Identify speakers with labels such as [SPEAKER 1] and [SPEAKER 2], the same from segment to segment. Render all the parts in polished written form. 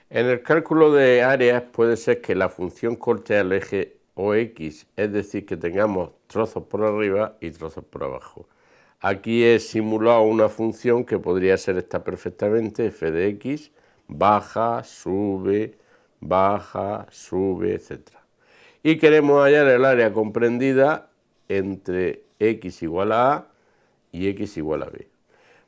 [SPEAKER 1] En el cálculo de áreas puede ser que la función corte al eje OX, es decir, que tengamos trozos por arriba y trozos por abajo. Aquí he simulado una función que podría ser esta perfectamente, f de x, baja, sube, etc. Y queremos hallar el área comprendida entre x igual a y x igual a b.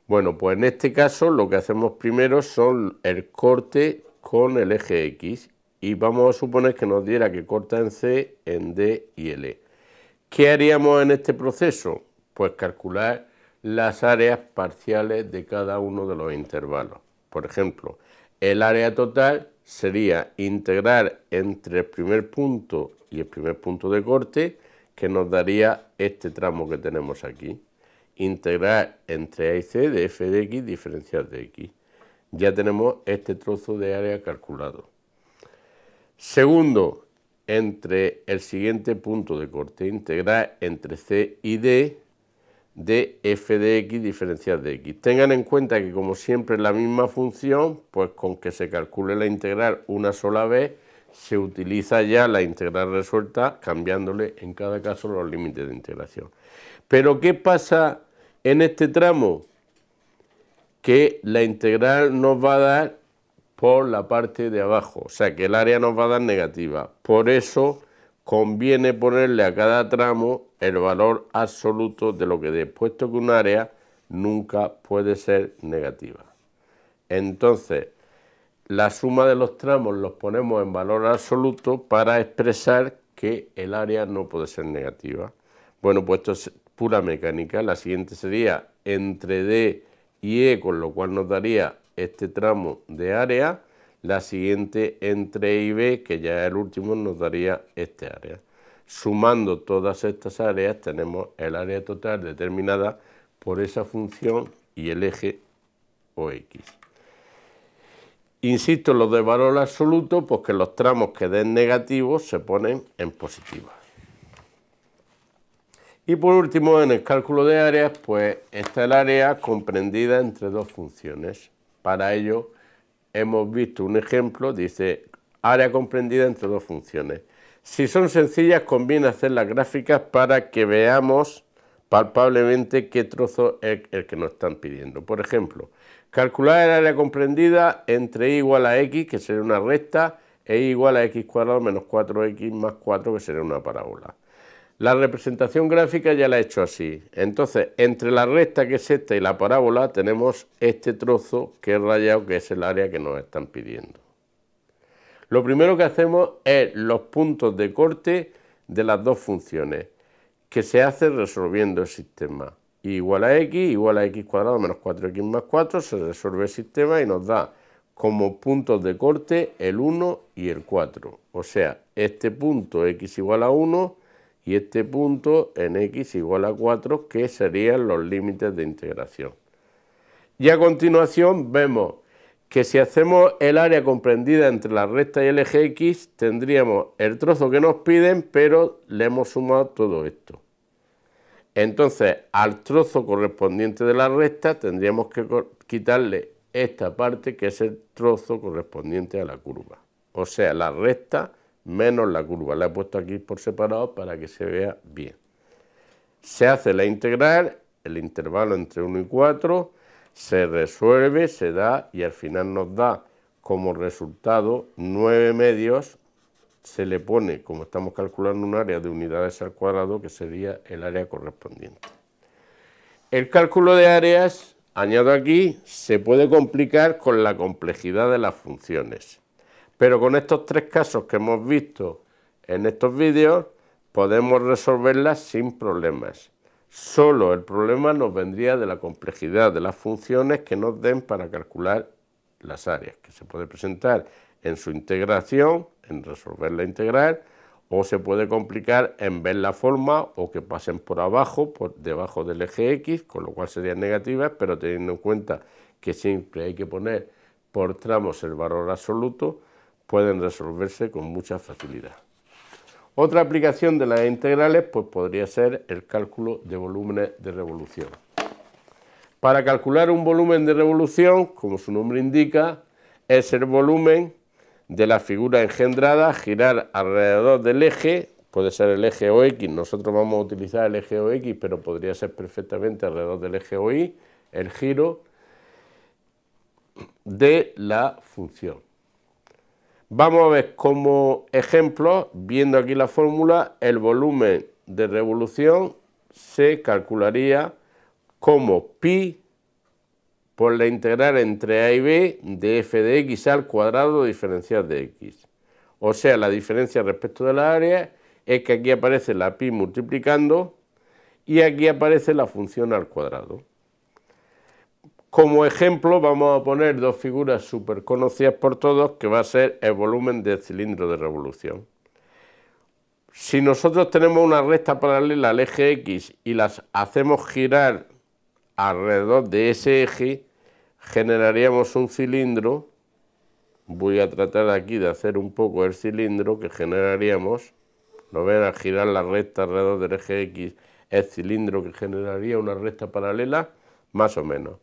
[SPEAKER 1] Bueno, pues en este caso lo que hacemos primero son el corte con el eje X y vamos a suponer que nos diera que corta en C, en D y en E. ¿Qué haríamos en este proceso? Pues calcular las áreas parciales de cada uno de los intervalos. Por ejemplo, el área total sería integrar entre el primer punto y el primer punto de corte, que nos daría este tramo que tenemos aquí. Integrar entre A y C de f de x diferencial de x. Ya tenemos este trozo de área calculado. Segundo, entre el siguiente punto de corte, integrar entre C y D de f de x diferencial de x. Tengan en cuenta que como siempre es la misma función, pues con que se calcule la integral una sola vez, se utiliza ya la integral resuelta cambiándole en cada caso los límites de integración. Pero ¿qué pasa en este tramo? Que la integral nos va a dar por la parte de abajo, o sea que el área nos va a dar negativa. Por eso conviene ponerle a cada tramo el valor absoluto de lo que dé, puesto que un área nunca puede ser negativa. Entonces, la suma de los tramos los ponemos en valor absoluto para expresar que el área no puede ser negativa. Bueno, pues esto es pura mecánica. La siguiente sería entre D y E, con lo cual nos daría este tramo de área. La siguiente entre E y B, que ya es el último, nos daría este área. Sumando todas estas áreas tenemos el área total determinada por esa función y el eje OX. Insisto, los de valor absoluto, pues que los tramos que den negativos se ponen en positivos. Y por último, en el cálculo de áreas, pues está el área comprendida entre dos funciones. Para ello hemos visto un ejemplo, dice área comprendida entre dos funciones. Si son sencillas, conviene hacer las gráficas para que veamos palpablemente qué trozo es el que nos están pidiendo. Por ejemplo, calcular el área comprendida entre y igual a x, que sería una recta, e y igual a x cuadrado menos 4x más 4, que sería una parábola. La representación gráfica ya la he hecho así. Entonces, entre la recta, que es esta, y la parábola, tenemos este trozo que es rayado, que es el área que nos están pidiendo. Lo primero que hacemos es los puntos de corte de las dos funciones, que se hace resolviendo el sistema. Y igual a x cuadrado menos 4x más 4, se resuelve el sistema y nos da como puntos de corte el 1 y el 4. O sea, este punto x igual a 1 y este punto en x igual a 4, que serían los límites de integración. Y a continuación vemos que si hacemos el área comprendida entre la recta y el eje x, tendríamos el trozo que nos piden, pero le hemos sumado todo esto. Entonces, al trozo correspondiente de la recta tendríamos que quitarle esta parte, que es el trozo correspondiente a la curva. O sea, la recta menos la curva. La he puesto aquí por separado para que se vea bien. Se hace la integral, el intervalo entre 1 y 4, se resuelve, se da y al final nos da como resultado 9 medios. Se le pone, como estamos calculando un área de unidades al cuadrado, que sería el área correspondiente. El cálculo de áreas, añado aquí, se puede complicar con la complejidad de las funciones. Pero con estos tres casos que hemos visto en estos vídeos, podemos resolverlas sin problemas. Solo el problema nos vendría de la complejidad de las funciones que nos den para calcular las áreas, que se puede presentar en su integración, en resolver la integral, o se puede complicar en ver la forma o que pasen por abajo, por debajo del eje X, con lo cual serían negativas, pero teniendo en cuenta que siempre hay que poner por tramos el valor absoluto, pueden resolverse con mucha facilidad. Otra aplicación de las integrales pues podría ser el cálculo de volúmenes de revolución. Para calcular un volumen de revolución, como su nombre indica, es el volumen de la figura engendrada girar alrededor del eje, puede ser el eje OX, nosotros vamos a utilizar el eje OX, pero podría ser perfectamente alrededor del eje OY, el giro de la función. Vamos a ver como ejemplo, viendo aquí la fórmula, el volumen de revolución se calcularía como pi por la integral entre a y b de f de x al cuadrado diferencial de x. O sea, la diferencia respecto de la área es que aquí aparece la pi multiplicando y aquí aparece la función al cuadrado. Como ejemplo vamos a poner dos figuras súper conocidas por todos, que va a ser el volumen del cilindro de revolución. Si nosotros tenemos una recta paralela al eje X y las hacemos girar alrededor de ese eje, generaríamos un cilindro. Voy a tratar aquí de hacer un poco el cilindro que generaríamos. Lo ven, al girar la recta alrededor del eje X, el cilindro que generaría una recta paralela, más o menos.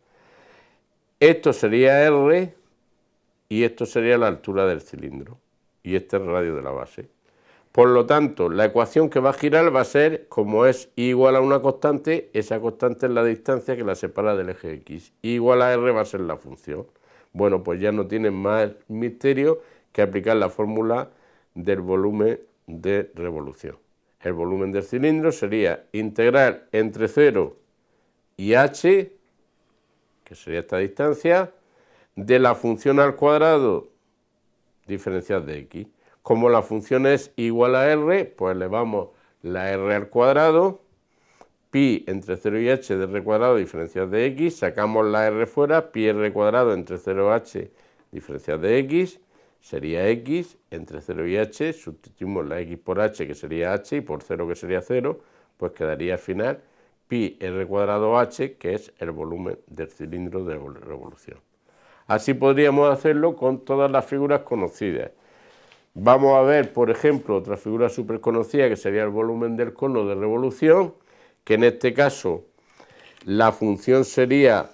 [SPEAKER 1] Esto sería R y esto sería la altura del cilindro y este es el radio de la base. Por lo tanto, la ecuación que va a girar va a ser, como es I igual a una constante, esa constante es la distancia que la separa del eje X. I igual a R va a ser la función. Bueno, pues ya no tienen más misterio que aplicar la fórmula del volumen de revolución. El volumen del cilindro sería integral entre 0 y h, que sería esta distancia, de la función al cuadrado diferencial de x. Como la función es igual a r, pues elevamos la r al cuadrado, pi entre 0 y h de r cuadrado diferencial de x, sacamos la r fuera, pi r cuadrado entre 0 y h diferencial de x, sería x entre 0 y h, sustituimos la x por h, que sería h, y por 0, que sería 0, pues quedaría al final pi r cuadrado h, que es el volumen del cilindro de revolución. Así podríamos hacerlo con todas las figuras conocidas. Vamos a ver, por ejemplo, otra figura súper conocida que sería el volumen del cono de revolución, que en este caso la función sería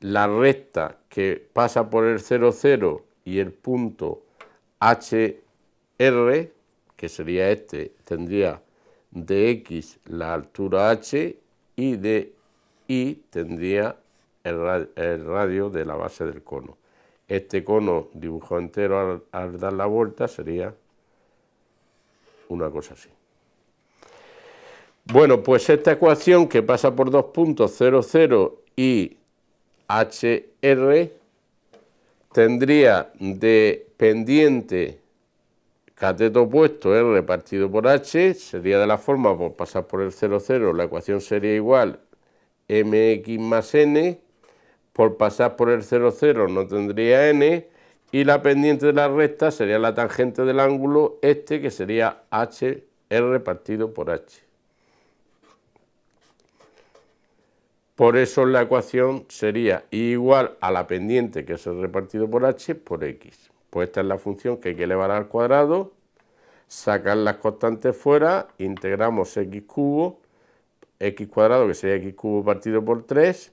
[SPEAKER 1] la recta que pasa por el 0, 0 y el punto HR, que sería este, tendría de x la altura h y de y tendría el radio de la base del cono. Este cono dibujado entero al dar la vuelta sería una cosa así. Bueno, pues esta ecuación que pasa por dos puntos 0, 0 y HR tendría de pendiente cateto opuesto R partido por H, sería de la forma por pasar por el 0, 0, la ecuación sería igual mx más n, por pasar por el 0, 0 no tendría n, y la pendiente de la recta sería la tangente del ángulo este, que sería HR partido por H. Por eso la ecuación sería igual a la pendiente, que es R partido por H, por X. Pues esta es la función que hay que elevar al cuadrado, sacar las constantes fuera, integramos x cubo, x cuadrado, que sería x cubo partido por 3,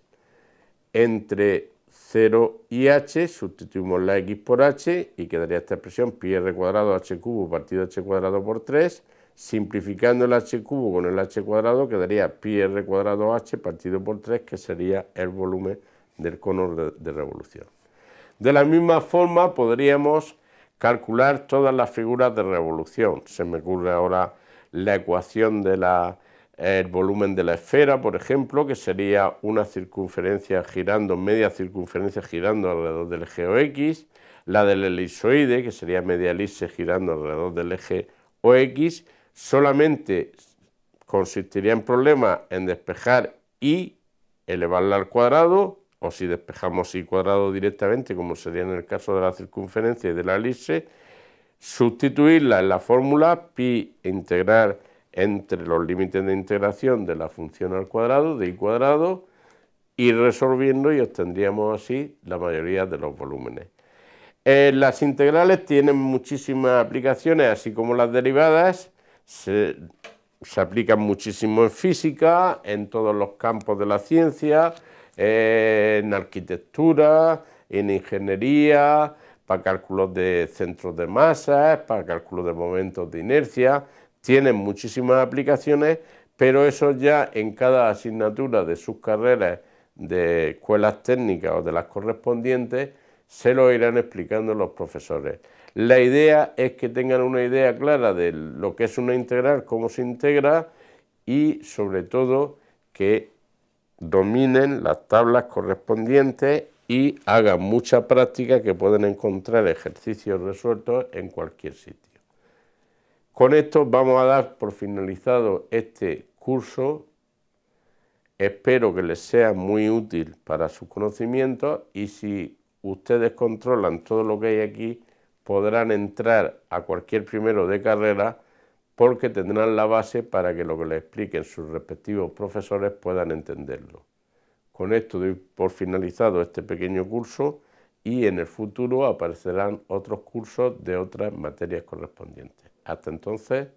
[SPEAKER 1] entre 0 y h, sustituimos la x por h y quedaría esta expresión pi r cuadrado h cubo partido h cuadrado por 3, simplificando el h cubo con el h cuadrado quedaría pi r cuadrado h partido por 3, que sería el volumen del cono de revolución. De la misma forma podríamos calcular todas las figuras de revolución. Se me ocurre ahora la ecuación de el volumen de la esfera, por ejemplo, que sería una circunferencia girando, media circunferencia girando alrededor del eje OX, la del elipsoide, que sería media elipse girando alrededor del eje OX, solamente consistiría en problema en despejar y elevarla al cuadrado, o si despejamos y cuadrado directamente, como sería en el caso de la circunferencia y de la elipse, sustituirla en la fórmula pi integral entre los límites de integración de la función al cuadrado, de i cuadrado, y resolviendo y obtendríamos así la mayoría de los volúmenes. Las integrales tienen muchísimas aplicaciones, así como las derivadas, se aplican muchísimo en física, en todos los campos de la ciencia, en arquitectura, en ingeniería, para cálculos de centros de masas, para cálculos de momentos de inercia, tienen muchísimas aplicaciones, pero eso ya en cada asignatura de sus carreras de escuelas técnicas o de las correspondientes se lo irán explicando los profesores. La idea es que tengan una idea clara de lo que es una integral, cómo se integra y sobre todo que dominen las tablas correspondientes y hagan mucha práctica, que pueden encontrar ejercicios resueltos en cualquier sitio. Con esto vamos a dar por finalizado este curso. Espero que les sea muy útil para sus conocimientos y si ustedes controlan todo lo que hay aquí, podrán entrar a cualquier primero de carrera porque tendrán la base para que lo que les expliquen sus respectivos profesores puedan entenderlo. Con esto doy por finalizado este pequeño curso y en el futuro aparecerán otros cursos de otras materias correspondientes. Hasta entonces,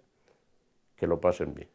[SPEAKER 1] que lo pasen bien.